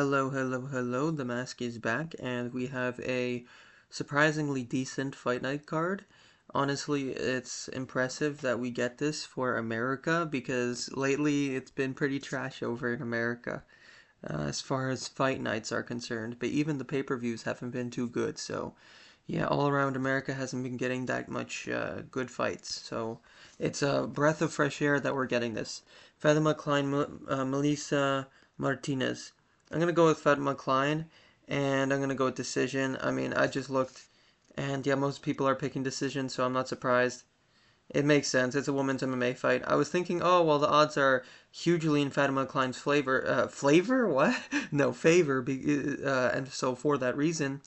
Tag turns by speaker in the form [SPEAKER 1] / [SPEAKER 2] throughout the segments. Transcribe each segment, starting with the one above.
[SPEAKER 1] Hello, hello, hello. The mask is back, and we have a surprisingly decent fight night card. Honestly, it's impressive that we get this for America because lately it's been pretty trash over in America as far as fight nights are concerned. But even the pay-per-views haven't been too good. So, yeah, all around America hasn't been getting that much good fights. So, it's a breath of fresh air that we're getting this. Fatima Klein, Melissa Martinez. I'm gonna go with Fatima Klein, and I'm gonna go with decision. I mean, I just looked, and yeah, most people are picking decision, so I'm not surprised. It makes sense. It's a women's MMA fight. I was thinking, oh well, the odds are hugely in Fatima Klein's flavor. Flavor? What? No, favor. And so for that reason,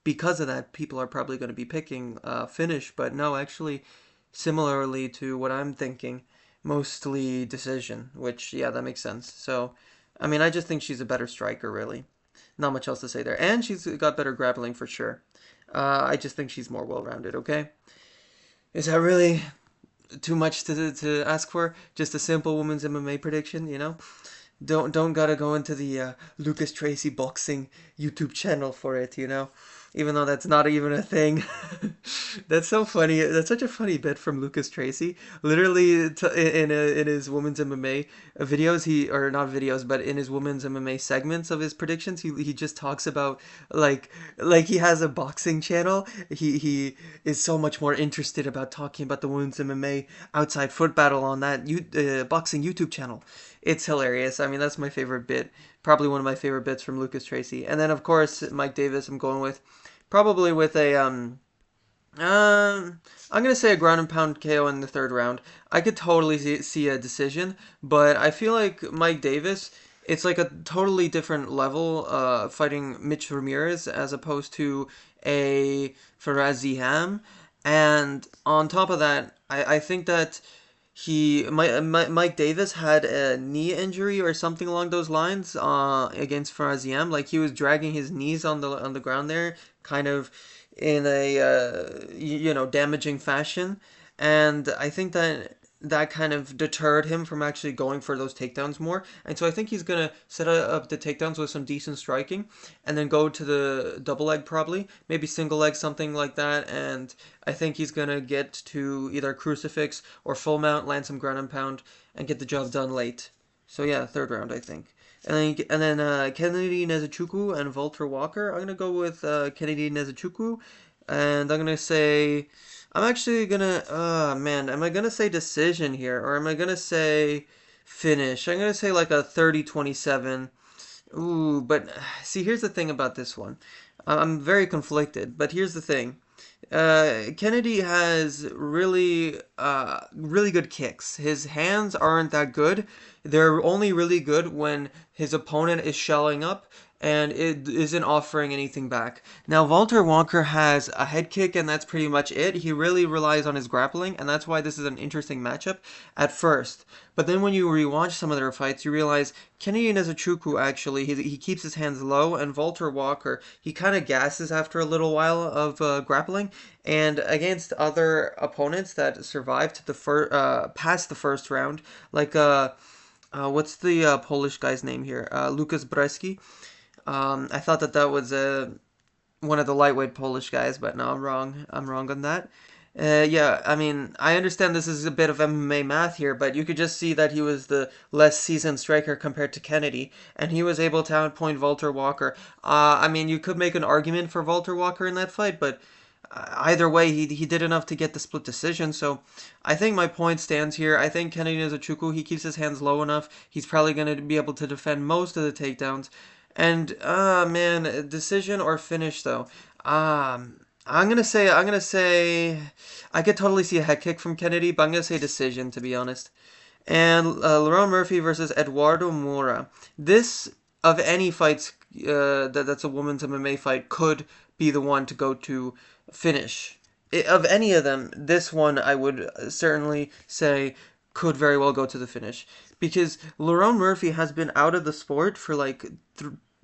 [SPEAKER 1] because of that, people are probably going to be picking finish. But no, actually, similarly to what I'm thinking, mostly decision. Which yeah, that makes sense. So, I mean, I just think she's a better striker, really. Not much else to say there. And she's got better grappling for sure. I just think she's more well rounded, okay? Is that really too much to ask for? Just a simple women's MMA prediction, you know? Don't gotta go into the Lucas Tracy boxing YouTube channel for it, you know? Even though that's not even a thing. That's so funny. That's such a funny bit from Lucas Tracy. Literally, in his women's MMA videos, he or not videos, but in his women's MMA segments of his predictions, he just talks about like he has a boxing channel. He is so much more interested about talking about the women's MMA outside foot battle on that boxing YouTube channel. It's hilarious. I mean, that's my favorite bit. Probably one of my favorite bits from Lucas Tracy. And then of course Mike Davis. I'm going with probably with a I'm gonna say a ground and pound KO in the third round. I could totally see a decision, but I feel like Mike Davis, it's like a totally different level fighting Mitch Ramirez as opposed to a Faraz Ziham. And on top of that, I think that Mike Davis had a knee injury or something along those lines against Faraziam. Like he was dragging his knees on the ground there, kind of in a damaging fashion, and I think that kind of deterred him from actually going for those takedowns more. And so I think he's gonna set up the takedowns with some decent striking, and then go to the double leg probably, maybe single leg something like that. And I think he's gonna get to either crucifix or full mount, land some ground and pound, and get the job done late. So yeah, third round I think. And then Kennedy Nezuchuku and Walter Walker. I'm gonna go with Kennedy Nezuchuku, and I'm gonna say I'm actually gonna. Man, am I gonna say decision here or am I gonna say finish? I'm gonna say like a 30-27. Ooh, but see, here's the thing about this one. I'm very conflicted, but here's the thing. Kennedy has really good kicks. His hands aren't that good. They're only really good when his opponent is shelling up and it isn't offering anything back. Now, Walter Walker has a head kick, and that's pretty much it. He really relies on his grappling, and that's why this is an interesting matchup at first. But then when you rewatch some of their fights, you realize Kennedy Nezuchuku actually, he keeps his hands low, and Walter Walker, he kind of gasses after a little while of grappling. And against other opponents that survived past the first round, like what's the Polish guy's name here? Lucas Breski. I thought that was one of the lightweight Polish guys, but no, I'm wrong. I'm wrong on that. Yeah, I mean, I understand this is a bit of MMA math here, but you could just see that he was the less seasoned striker compared to Kennedy, and he was able to outpoint Walter Walker. I mean, you could make an argument for Walter Walker in that fight, but either way, he did enough to get the split decision. So I think my point stands here. I think Kennedy Nzechuku, he keeps his hands low enough. He's probably going to be able to defend most of the takedowns. And man, decision or finish though. I'm gonna say I could totally see a head kick from Kennedy, but I'm gonna say decision to be honest. And Lerone Murphy versus Eduardo Moura. This of any fights that's a women's MMA fight could be the one to go to finish. Of any of them, this one I would certainly say could very well go to the finish because Lerone Murphy has been out of the sport for like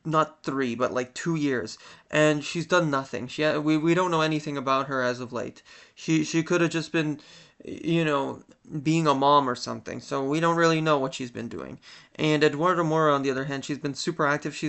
[SPEAKER 1] not 3, but like 2 years, and she's done nothing. We don't know anything about her as of late. She could have just been, you know, being a mom or something. So we don't really know what she's been doing. And Eduardo Mora, on the other hand, she's been super active.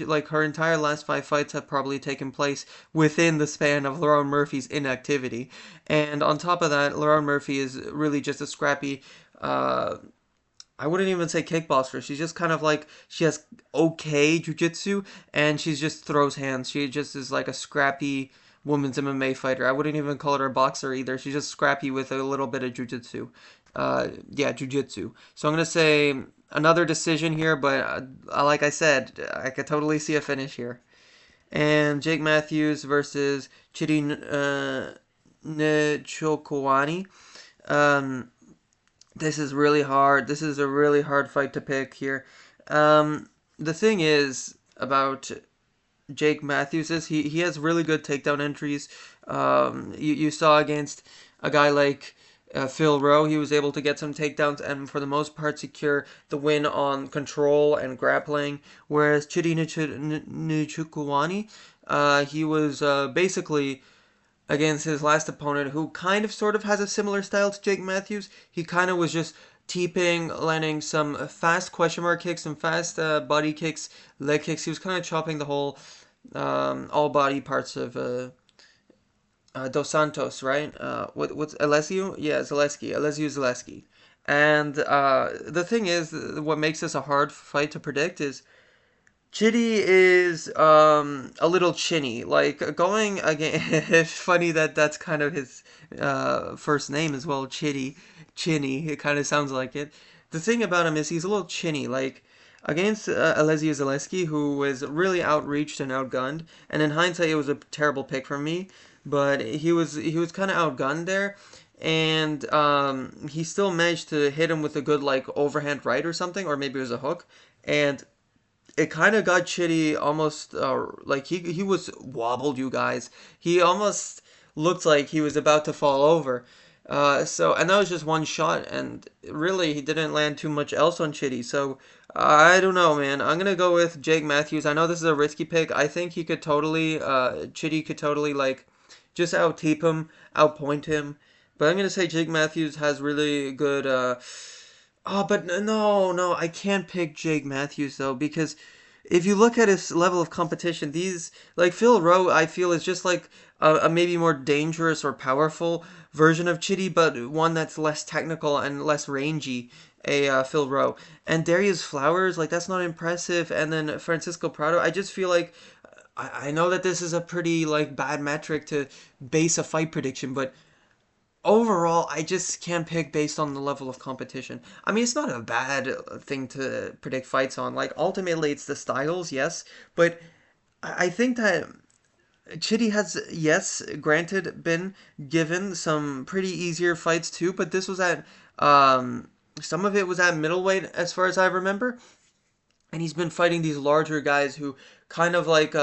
[SPEAKER 1] Like her entire last 5 fights have probably taken place within the span of Lerone Murphy's inactivity. And on top of that, Lerone Murphy is really just a scrappy. I wouldn't even say kickboxer. She's just kind of like she has okay jujitsu, and she just throws hands. She just is like a scrappy women's MMA fighter. I wouldn't even call her a boxer either. She's just scrappy with a little bit of jujitsu. Yeah, jujitsu. So I'm gonna say another decision here, but like I said, I could totally see a finish here. And Jake Matthews versus Chidi Nchokwani. Um, this is really hard. This is a really hard fight to pick here. The thing is about Jake Matthews is he has really good takedown entries. You saw against a guy like Phil Rowe, he was able to get some takedowns and for the most part secure the win on control and grappling. Whereas Chidi Nchukwani, he was basically against his last opponent, who kind of sort of has a similar style to Jake Matthews. He kind of was just teeping, landing some fast question mark kicks, some fast body kicks, leg kicks. He was kind of chopping the whole all body parts of Dos Santos, right? What's Alessio? Yeah, Zaleski. Alessio Zaleski. And the thing is, what makes this a hard fight to predict is Chitty is a little chinny. Like going again, it's funny that that's kind of his first name as well, Chitty, Chinny. It kind of sounds like it. The thing about him is he's a little chinny. Like against Alessio Zaleski, who was really outreached and outgunned. And in hindsight, it was a terrible pick from me, but he was kind of outgunned there. And he still managed to hit him with a good like overhand right or something, or maybe it was a hook. And it kind of got Chitty almost like he was wobbled, you guys. He almost looked like he was about to fall over. And that was just one shot, and really he didn't land too much else on Chitty. So I don't know, man. I'm gonna go with Jake Matthews. I know this is a risky pick. I think he could totally, Chitty could totally like just out tape him, outpoint him. But I'm gonna say Jake Matthews has really good. Oh, but no, I can't pick Jake Matthews though because if you look at his level of competition, these like Phil Rowe, I feel is just like a maybe more dangerous or powerful version of Chitty, but one that's less technical and less rangy. Phil Rowe and Darius Flowers, like that's not impressive. And then Francisco Prado, I just feel like I know that this is a pretty like bad metric to base a fight prediction, but overall, I just can't pick based on the level of competition. I mean, it's not a bad thing to predict fights on. Like, ultimately, it's the styles, yes, but I think that Chitty has, yes, granted, been given some pretty easier fights too, but this was at, some of it was at middleweight, as far as I remember, and he's been fighting these larger guys who kind of like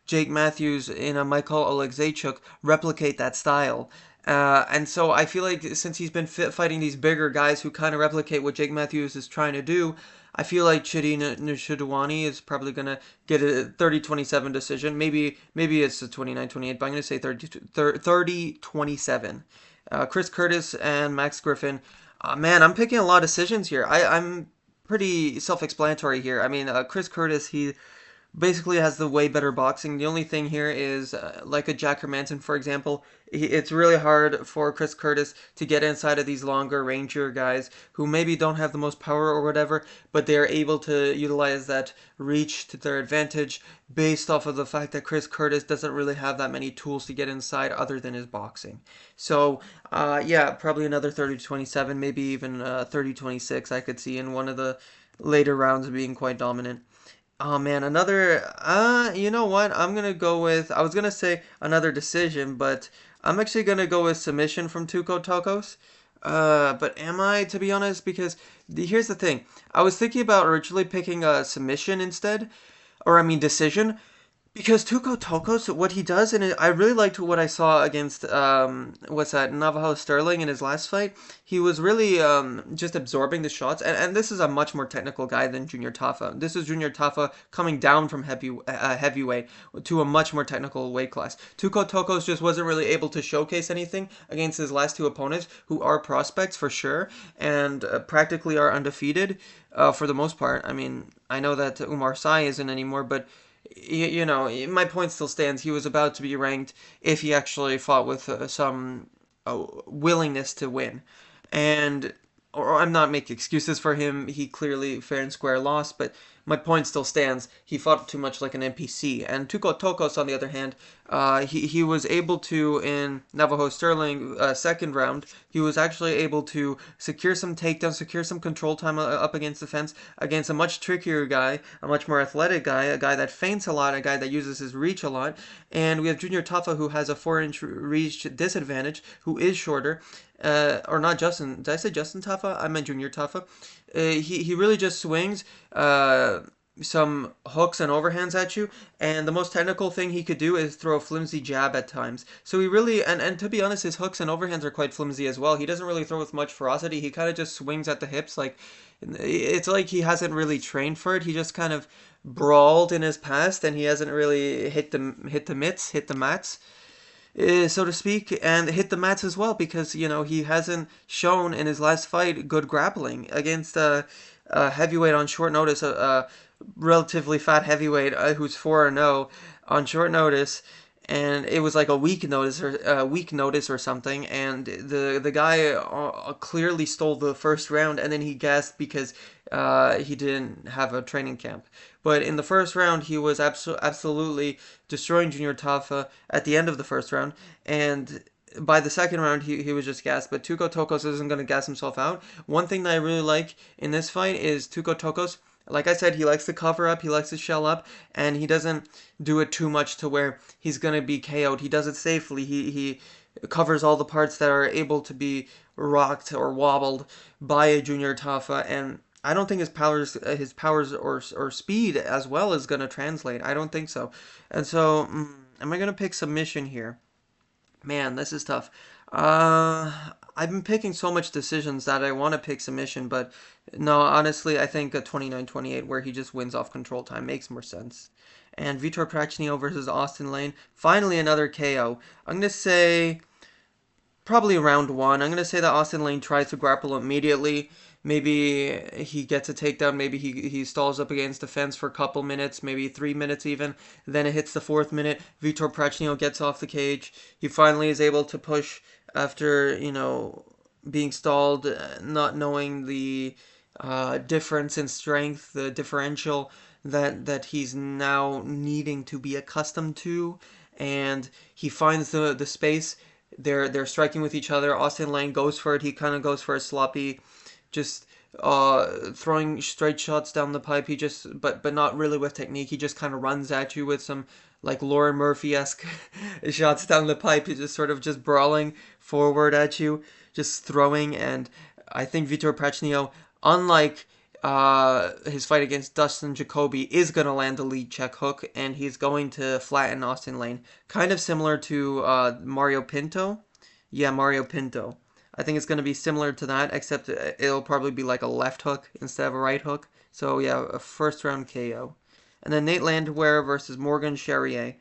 [SPEAKER 1] Jake Matthews and Michael Alexeychuk replicate that style. And so I feel like since he's been fighting these bigger guys who kind of replicate what Jake Matthews is trying to do, I feel like Chidi Nishidwani is probably going to get a 30-27 decision. Maybe it's a 29-28, but I'm going to say 30-27. Chris Curtis and Max Griffin. Man, I'm picking a lot of decisions here. I'm pretty self-explanatory here. I mean, Chris Curtis, he basically has the way better boxing. The only thing here is, like a Jack Hermanson, for example, it's really hard for Chris Curtis to get inside of these longer, rangier guys who maybe don't have the most power or whatever, but they're able to utilize that reach to their advantage based off of the fact that Chris Curtis doesn't really have that many tools to get inside other than his boxing. So, yeah, probably another 30-27, maybe even 30-26 I could see in one of the later rounds being quite dominant. Oh man, another you know what? I'm gonna go with I was gonna say another decision, but I'm actually gonna go with submission from Tuco Tokos. But am I, to be honest? Because here's the thing. I was thinking about originally picking a submission instead, or I mean decision, Because Tuco Tokos, what he does, and I really liked what I saw against what's that, Navajo Sterling in his last fight. He was really just absorbing the shots, and this is a much more technical guy than Junior Tafa. This is Junior Tafa coming down from heavyweight to a much more technical weight class. Tuco Tokos just wasn't really able to showcase anything against his last two opponents, who are prospects for sure, and practically are undefeated for the most part. I mean, I know that Umar Sai isn't anymore, but my point still stands. He was about to be ranked if he actually fought with some willingness to win. And or I'm not making excuses for him. He clearly fair and square lost, but my point still stands. He fought too much like an NPC. And Tuco Tokos, on the other hand, he was able to, in Navajo Sterling second round, he was actually able to secure some takedowns, secure some control time up against the fence against a much trickier guy, a much more athletic guy, a guy that feints a lot, a guy that uses his reach a lot. And we have Junior Tafa, who has a 4-inch reach disadvantage, who is shorter. Or not Justin. Did I say Justin Tafa? I meant Junior Tafa. He really just swings some hooks and overhands at you, and the most technical thing he could do is throw a flimsy jab at times. So he really, and to be honest, his hooks and overhands are quite flimsy as well. He doesn't really throw with much ferocity. He kind of just swings at the hips, like it's like he hasn't really trained for it. He just kind of brawled in his past, and he hasn't really hit the mats, so to speak, and hit the mats as well because he hasn't shown in his last fight good grappling against a heavyweight on short notice, a relatively fat heavyweight who's 4-0 on short notice. And it was like a week notice or something, and the guy clearly stole the first round, and then he gasped because he didn't have a training camp. But in the first round, he was absolutely destroying Junior Tafa at the end of the first round, and by the second round, he was just gassed. But Tuco Tokos isn't going to gas himself out. One thing that I really like in this fight is Tuco Tokos. Like I said, he likes to cover up, he likes to shell up, and he doesn't do it too much to where he's going to be KO'd. He does it safely. He covers all the parts that are able to be rocked or wobbled by a Junior Tafa, and I don't think his powers or speed as well is going to translate. I don't think so. And so, am I going to pick submission here? Man, this is tough. I've been picking so much decisions that I want to pick submission, but no, honestly, I think a 29-28 where he just wins off control time makes more sense. And Vitor Prachnio versus Austin Lane, finally another KO. I'm gonna say probably round one. I'm gonna say that Austin Lane tries to grapple immediately. Maybe he gets a takedown. Maybe he stalls up against the fence for a couple minutes, maybe 3 minutes even. Then it hits the fourth minute. Vitor Prachnio gets off the cage. He finally is able to push after being stalled, not knowing the difference in strength, the differential that he's now needing to be accustomed to, and he finds the space. They're striking with each other. Austin Lane goes for it. He kind of goes for a sloppy, just throwing straight shots down the pipe. He just but not really with technique. He just kind of runs at you with some like Lauren Murphy-esque shots down the pipe. He's just sort of just brawling forward at you, just throwing. And I think Vitor Prachnio, unlike his fight against Dustin Jacoby, is going to land a lead check hook, and he's going to flatten Austin Lane. Kind of similar to Mario Pinto. Yeah, Mario Pinto. I think it's going to be similar to that, except it'll probably be like a left hook instead of a right hook. So yeah, a first round KO. And then Nate Landwehr versus Morgan Charrier.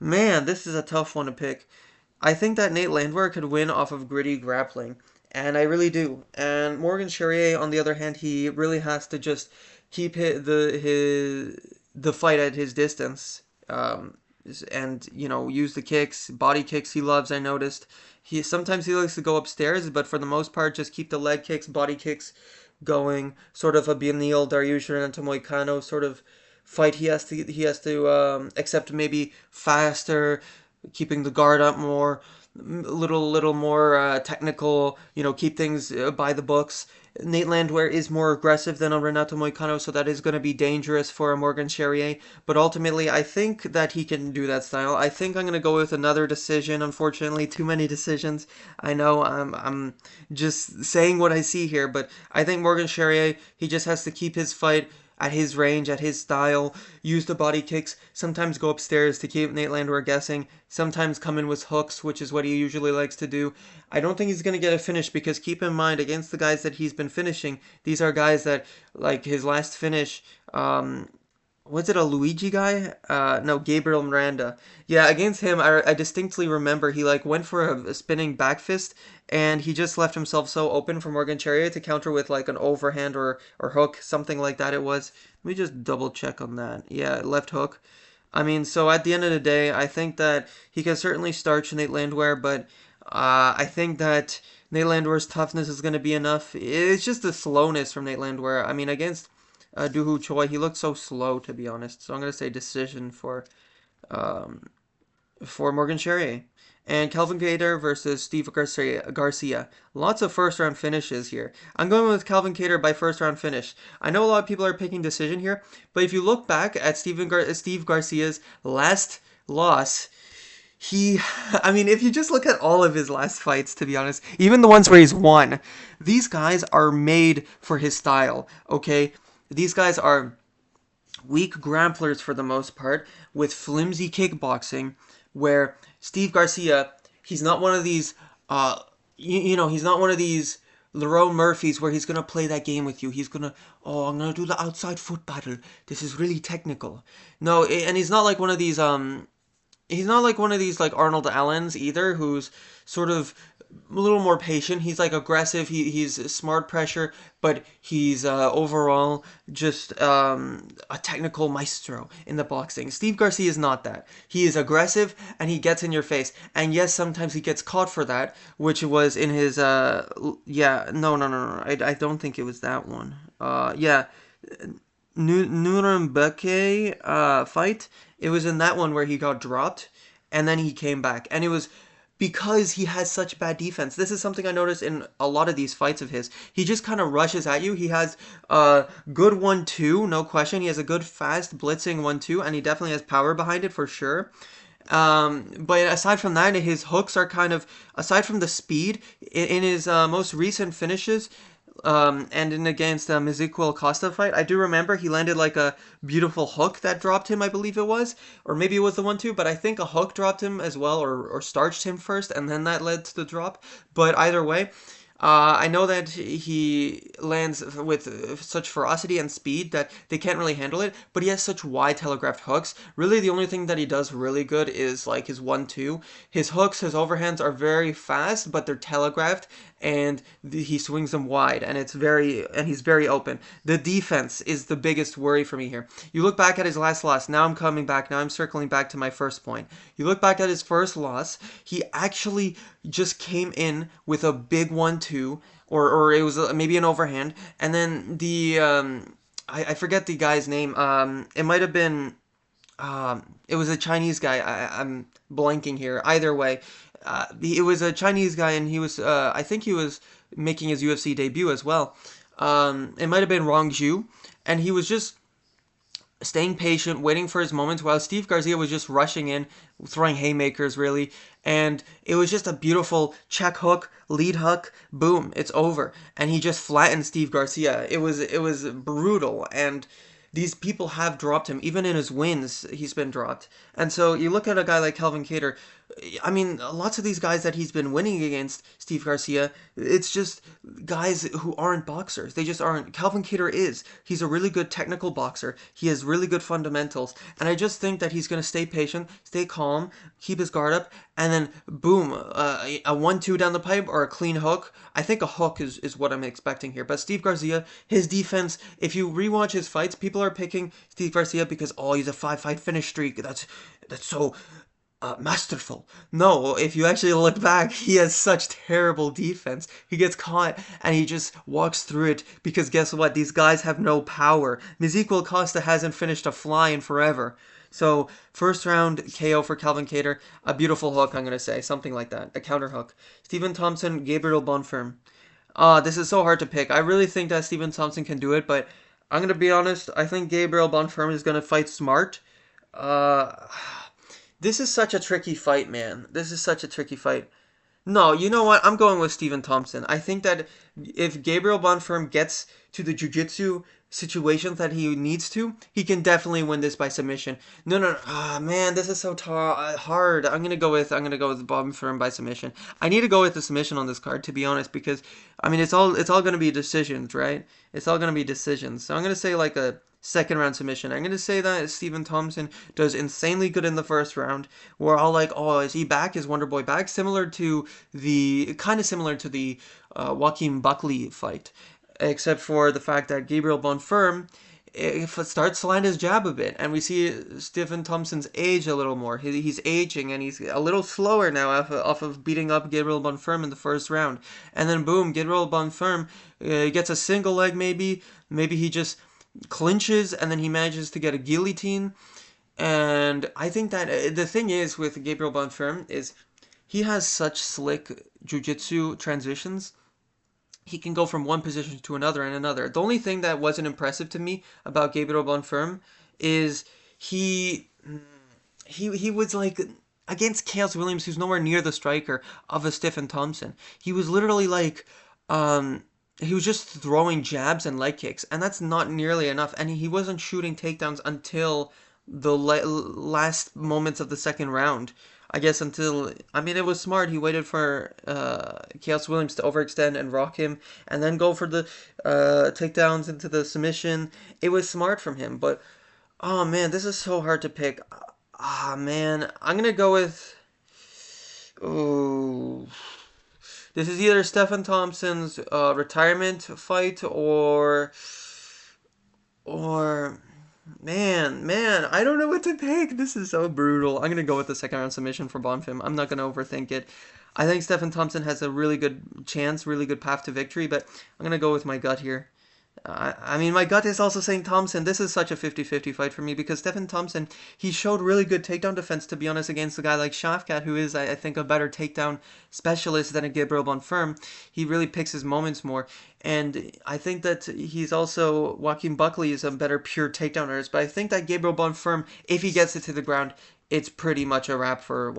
[SPEAKER 1] Man, this is a tough one to pick. I think that Nate Landwehr could win off of gritty grappling, and I really do. And Morgan Charrier, on the other hand, he really has to just keep the fight at his distance, and use the kicks, body kicks he loves. I noticed he likes to go upstairs, but for the most part, just keep the leg kicks, body kicks going. Sort of a Beneil Dariush Renato Moicano sort of fight. He has to accept maybe faster, keeping the guard up more, little more technical. Keep things by the books. Nate Landwehr is more aggressive than a Renato Moicano, so that is going to be dangerous for a Morgan Charrier. But ultimately, I think that he can do that style. I think I'm going to go with another decision. Unfortunately, too many decisions. I know I'm just saying what I see here, but I think Morgan Charrier, he just has to keep his fight at his range, at his style, use the body kicks, sometimes go upstairs to keep Nate Landwehr guessing, sometimes come in with hooks, which is what he usually likes to do. I don't think he's going to get a finish because keep in mind, against the guys that he's been finishing, these are guys that, like his last finish, was it a Luigi guy? No, Gabriel Miranda. Yeah, against him, I distinctly remember he like went for a spinning back fist, and he just left himself so open for Morgan Chariot to counter with like an overhand or hook, something like that. It was. Let me just double check on that. Yeah, left hook. I mean, so at the end of the day, I think that he can certainly starch Nate Landwehr, but I think that Nate Landwehr's toughness is going to be enough. It's just the slowness from Nate Landwehr. I mean, against Doohoo Choi, he looked so slow, to be honest. So I'm going to say decision for Morgan Charrier. And Calvin Kattar versus Steve Garcia. Lots of first round finishes here. I'm going with Calvin Kattar by first round finish. I know a lot of people are picking decision here, but if you look back at Steve Garcia's last loss, I mean, if you just look at all of his last fights, to be honest, even the ones where he's won, these guys are made for his style, okay? These guys are weak grapplers for the most part, with flimsy kickboxing, where Steve Garcia, he's not one of these, he's not one of these Lerone Murphys where he's going to play that game with you. He's going to, I'm going to do the outside foot battle. This is really technical. No, and he's not like one of these like Arnold Allens either, who's sort of a little more patient. He's like aggressive. He's smart pressure, but he's overall just a technical maestro in the boxing. Steve Garcia is not that. He is aggressive and he gets in your face. And yes, sometimes he gets caught for that, which was in his no. I don't think it was that one. Nuremberg fight. It was in that one where he got dropped and then he came back. And it was because he has such bad defense. This is something I noticed in a lot of these fights of his. He just kind of rushes at you. He has a good 1-2, no question. He has a good fast blitzing 1-2, and he definitely has power behind it for sure. But aside from that, his hooks are kind of, aside from the speed, in his most recent finishes, and in against the Ezequiel Costa fight, I do remember he landed like a beautiful hook that dropped him, I believe it was. Or maybe it was the 1-2, but I think a hook dropped him as well, or starched him first, and then that led to the drop. But either way, I know that he lands with such ferocity and speed that they can't really handle it, but he has such wide telegraphed hooks. Really, the only thing that he does really good is like his 1-2. His hooks, his overhands are very fast, but they're telegraphed, and he swings them wide, and he's very open. The defense is the biggest worry for me here. You look back at his last loss. Now I'm coming back. Now I'm circling back to my first point. You look back at his first loss. He actually just came in with a big 1-2, or it was maybe an overhand, and then I forget the guy's name. It might have been it was a Chinese guy. I'm blanking here. Either way, it was a Chinese guy, and he was I think he was making his UFC debut as well. It might have been Rong Zhu, and he was just staying patient, waiting for his moments, while Steve Garcia was just rushing in, throwing haymakers, really. And it was just a beautiful check hook, lead hook, boom, it's over. And he just flattened Steve Garcia. It was brutal, and these people have dropped him. Even in his wins, he's been dropped. And so you look at a guy like Calvin Kattar, I mean, lots of these guys that he's been winning against, Steve Garcia, it's just guys who aren't boxers. They just aren't. Calvin Kattar is. He's a really good technical boxer. He has really good fundamentals. And I just think that he's going to stay patient, stay calm, keep his guard up, and then boom, a 1-2 down the pipe or a clean hook. I think a hook is what I'm expecting here. But Steve Garcia, his defense, if you rewatch his fights, people are picking Steve Garcia because, he's a 5-fight finish streak. That's so masterful. No, if you actually look back, he has such terrible defense. He gets caught and he just walks through it because guess what? These guys have no power. Ezequiel Costa hasn't finished a fly in forever. So, first round KO for Calvin Kattar. A beautiful hook, I'm going to say. Something like that. A counter hook. Stephen Thompson, Gabriel Bonfirm. This is so hard to pick. I really think that Stephen Thompson can do it, but I'm going to be honest. I think Gabriel Bonfirm is going to fight smart. This is such a tricky fight, man. This is such a tricky fight. No, you know what? I'm going with Stephen Thompson. I think that if Gabriel Bonfirm gets to the jiu-jitsu situations that he needs to, he can definitely win this by submission. No, no, no. Ah, man, this is so hard. I'm gonna go with Bonfirm by submission. I need to go with the submission on this card, to be honest, because I mean it's all gonna be decisions, right? It's all gonna be decisions. So I'm gonna say like a second round submission. I'm going to say that Stephen Thompson does insanely good in the first round. We're all like, oh, is he back? Is Wonder Boy back? Kind of similar to the Joaquin Buckley fight, except for the fact that Gabriel Bonfirm if it starts to land his jab a bit, and we see Stephen Thompson's age a little more. He's aging, and he's a little slower now off of beating up Gabriel Bonfirm in the first round. And then boom, Gabriel Bonfirm gets a single leg maybe. Maybe he just clinches, and then he manages to get a guillotine. And I think that the thing is with Gabriel Bonfirm is he has such slick jujitsu transitions. He can go from one position to another and another. The only thing that wasn't impressive to me about Gabriel Bonfirm is he he was like against Chaos Williams, who's nowhere near the striker of a Stephen Thompson. He was literally like he was just throwing jabs and leg kicks, and that's not nearly enough. And he wasn't shooting takedowns until the last moments of the second round. I guess until I mean it was smart. He waited for Chaos Williams to overextend and rock him, and then go for the takedowns into the submission. It was smart from him. But oh man, this is so hard to pick. Ah man, I'm gonna go with. Oh, this is either Stephen Thompson's retirement fight or man, I don't know what to pick. This is so brutal. I'm gonna go with the second round submission for Bonfim. I'm not gonna overthink it. I think Stephen Thompson has a really good chance, really good path to victory, but I'm gonna go with my gut here. I mean, my gut is also saying Thompson. This is such a 50-50 fight for me because Stephen Thompson, he showed really good takedown defense, to be honest, against a guy like Shafkat, who is, I think, a better takedown specialist than a Gabriel Bonfirm. He really picks his moments more. And I think that he's also, Joaquin Buckley is a better pure takedown artist, but I think that Gabriel Bonfirm, if he gets it to the ground, it's pretty much a wrap for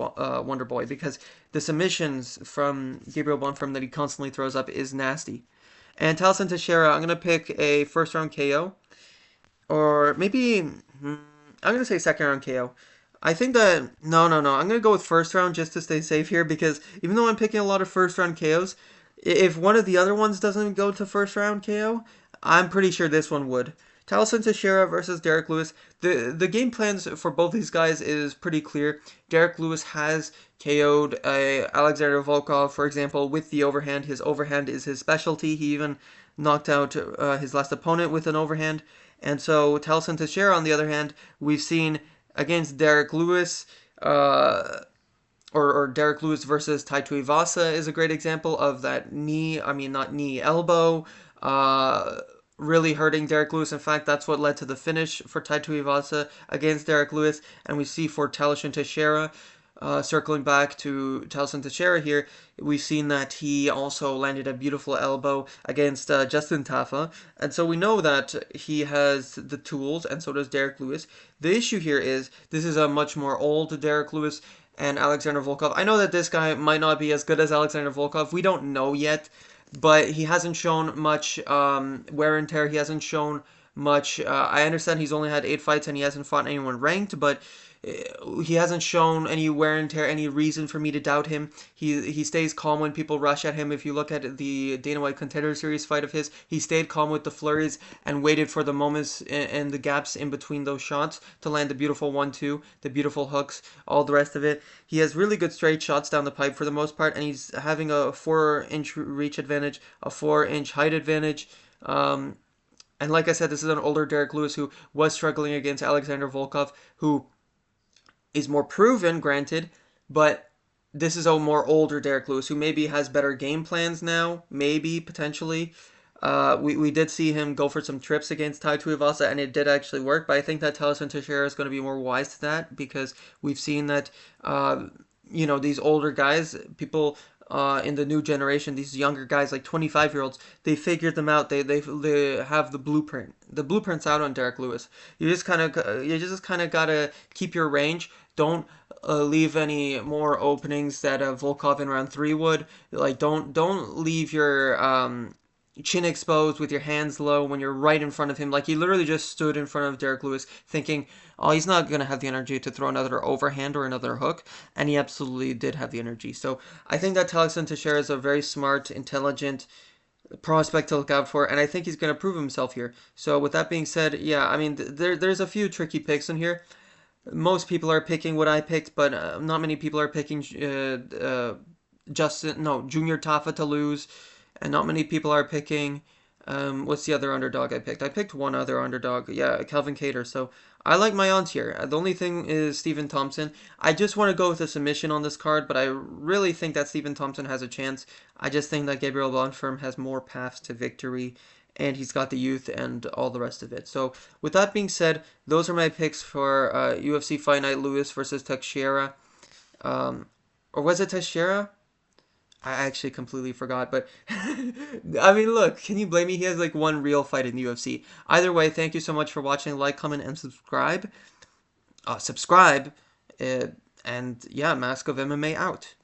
[SPEAKER 1] Wonder Boy because the submissions from Gabriel Bonfirm that he constantly throws up is nasty. And Taliesin Teixeira, I'm gonna pick a first round KO, or maybe I'm gonna say second round KO. I think that no, I'm gonna go with first round just to stay safe here because even though I'm picking a lot of first round KOs, if one of the other ones doesn't go to first round KO, I'm pretty sure this one would. Taliesin Teixeira versus Derek Lewis. The game plans for both these guys is pretty clear. Derek Lewis has KO'd Alexander Volkov, for example, with the overhand. His overhand is his specialty. He even knocked out his last opponent with an overhand. And so Taliesin Teixeira, on the other hand, we've seen against Derek Lewis. Or Derek Lewis versus Tai Tuivasa is a great example of that knee, I mean, not knee, elbow, really hurting Derek Lewis. In fact, that's what led to the finish for Tai Tuivasa against Derek Lewis. And we see for Taliesin Teixeira, circling back to Taliesin Teixeira here, we've seen that he also landed a beautiful elbow against Justin Tafa. And so we know that he has the tools, and so does Derek Lewis. The issue here is this is a much more old Derek Lewis and Alexander Volkov. I know that this guy might not be as good as Alexander Volkov. We don't know yet, but he hasn't shown much wear and tear. He hasn't shown much. I understand he's only had 8 fights and he hasn't fought anyone ranked, but he hasn't shown any wear and tear, any reason for me to doubt him. He stays calm when people rush at him. If you look at the Dana White Contender Series fight of his, he stayed calm with the flurries and waited for the moments and the gaps in between those shots to land the beautiful 1-2, the beautiful hooks, all the rest of it. He has really good straight shots down the pipe for the most part, and he's having a 4-inch reach advantage, a 4-inch height advantage. And like I said, this is an older Derek Lewis who was struggling against Alexander Volkov, who is more proven, granted, but this is a more older Derek Lewis who maybe has better game plans now, maybe, potentially. We did see him go for some trips against Tai Tuivasa, and it did actually work, but I think that Taliesin Teixeira is going to be more wise to that because we've seen that, these older guys, people in the new generation, these younger guys, like 25-year-olds, they figured them out. They have the blueprint. The blueprint's out on Derek Lewis. You just kind of gotta keep your range. Don't leave any more openings that Volkov in round three would. Like don't leave your chin exposed with your hands low when you're right in front of him. Like he literally just stood in front of Derek Lewis thinking, oh, he's not going to have the energy to throw another overhand or another hook. And he absolutely did have the energy. So I think that Taliesin Teixeira is a very smart, intelligent prospect to look out for. And I think he's going to prove himself here. So with that being said, yeah, I mean, there's a few tricky picks in here. Most people are picking what I picked, but not many people are picking Junior Tafa to lose, and not many people are picking. What's the other underdog I picked? I picked one other underdog. Yeah, Calvin Cater. So I like my odds here. The only thing is Stephen Thompson. I just want to go with a submission on this card, but I really think that Stephen Thompson has a chance. I just think that Gabriel Bonfirm has more paths to victory, and he's got the youth and all the rest of it. So with that being said, those are my picks for UFC Fight Night Lewis versus Teixeira. Or was it Teixeira? I actually completely forgot, but I mean, look, can you blame me? He has like one real fight in the UFC. Either way, thank you so much for watching. Like, comment, and subscribe. Subscribe, and yeah, Mask of MMA out.